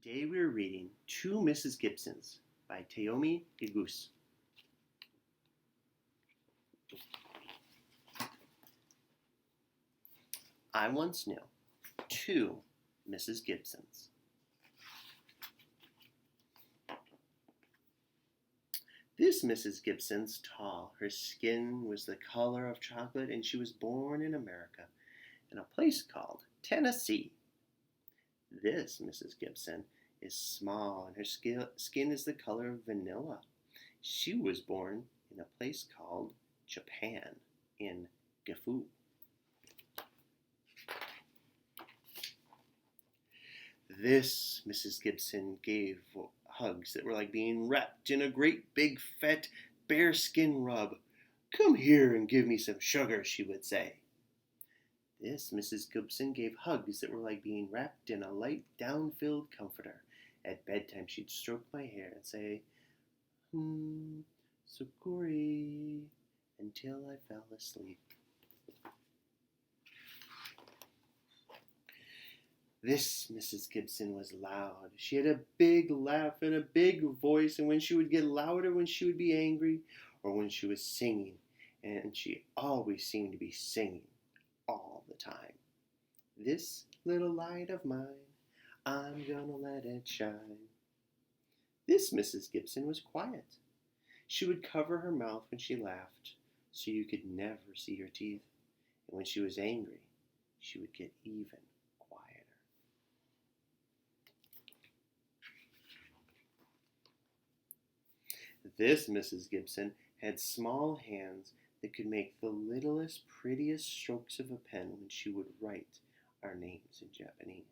Today we are reading To Mrs Gibsons by Tayomi Igus. I once knew two Mrs Gibsons. This Mrs Gibson's tall. Her skin was the color of chocolate, and she was born in America, in a place called Tennessee. This Mrs Gibson is small, and her skin is the color of vanilla. She was born in a place called Japan, in Gifu. This Mrs Gibson gave hugs that were like being wrapped in a great big fat bearskin rug. "Come here and give me some sugar," she would say. This Mrs Gibson gave hugs that were like being wrapped in a light down-filled comforter. At bedtime she'd stroke my hair and say, "Sukuri," until I fell asleep. This Mrs Gibson was loud. She had a big laugh and a big voice, and when she would get louder when she would be angry or when she was singing, and she always seemed to be singing all the time. This little light of mine, I'm gonna let it shine. This Mrs Gibson was quiet. She would cover her mouth when she laughed, so you could never see her teeth, and when she was angry, she would get even quieter. This Mrs Gibson had small hands that could make the littlest, prettiest strokes of a pen when she would write our names in Japanese.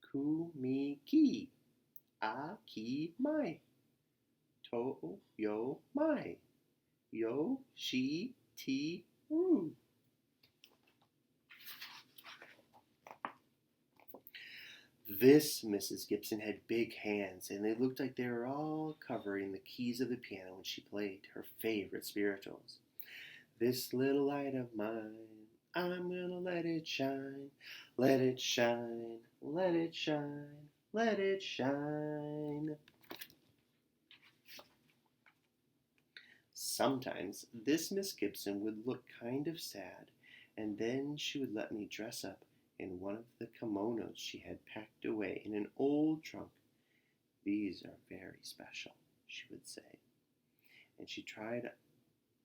Ku mi ki, a ki mai, to yo mai, yo shi ti ru. This Mrs Gibson had big hands, and they looked like they were all covering the keys of the piano when she played her favorite spirituals. This little light of mine, I'm gonna let it shine, let it shine, let it shine, let it shine. Sometimes this Miss Gibson would look kind of sad, and then she would let me dress up in one of the kimonos she had packed away in an old trunk. "These are very special," she would say, and she tried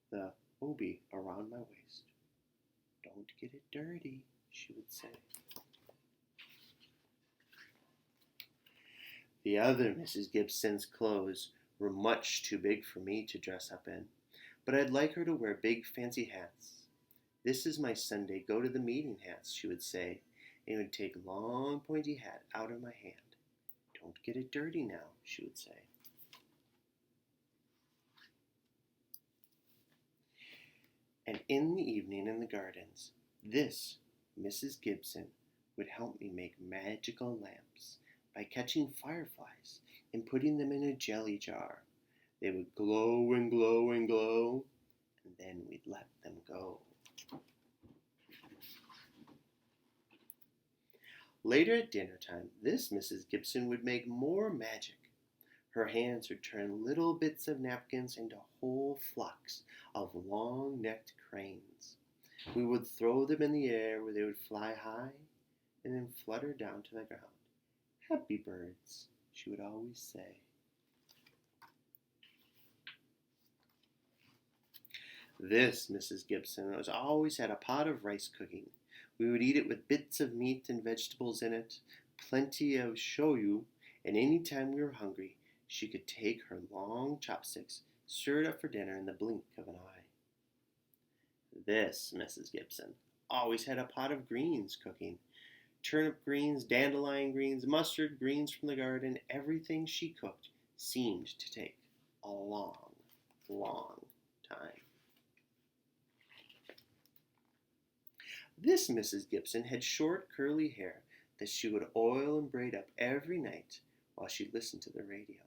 the obi around my waist. "Don't get it dirty," she would say. The other Mrs Gibson's clothes were much too big for me to dress up in, but I'd like her to wear big fancy hats. "This is my Sunday go to the meeting hats," she would say, and would take a long pointy hat out of my hand. "Don't get it dirty now," she would say. And in the evening in the gardens, this Mrs Gibson would help me make magical lamps by catching fireflies and putting them in a jelly jar. They would glow and glow and glow, and then we'd let them go. Later at dinner time, this Mrs Gibson would make more magic. Her hands would turn little bits of napkins into whole flocks of long-necked cranes. We would throw them in the air where they would fly high and then flutter down to the ground. "Happy birds," she would always say. This Mrs Gibson always had a pot of rice cooking. We would eat it with bits of meat and vegetables in it, plenty of shoyu, and any time we were hungry, she could take her long chopsticks, stir it up for dinner in the blink of an eye. This Mrs Gibson always had a pot of greens cooking. Turnip greens, dandelion greens, mustard greens from the garden, everything she cooked seemed to take a long, long time. This Mrs Gibson had short curly hair that she would oil and braid up every night while she listened to the radio.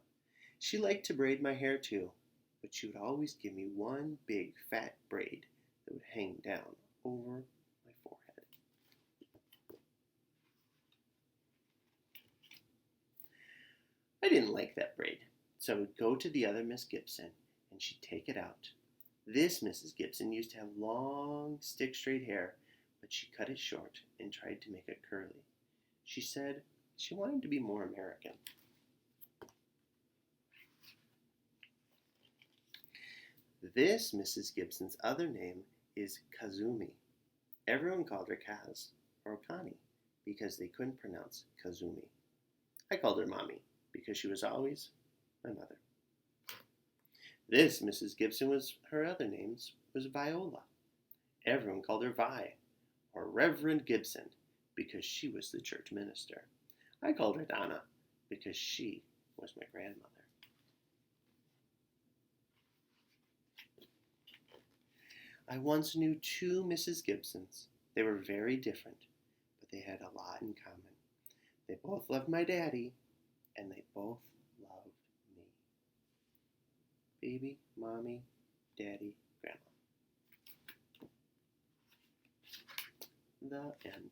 She liked to braid my hair too, but she would always give me one big fat braid that would hang down over my forehead. I didn't like that braid, so I would go to the other Miss Gibson, and she'd take it out. This Mrs. Gibson used to have long, stick-straight hair, but she cut it short and tried to make it curly. She said she wanted to be more American. This Mrs. Gibson's other name is Kazumi. Everyone called her Kaz or Connie because they couldn't pronounce Kazumi. I called her Mommy because she was always my mother. This Mrs. Gibson her other name was Viola. Everyone called her Vi or Reverend Gibson because she was the church minister. I called her Donna because she was my grandmother. I once knew two Mrs. Gibsons. They were very different, but they had a lot in common. They both loved my daddy, and they both loved me. Baby, Mommy, Daddy, Grandma. The end.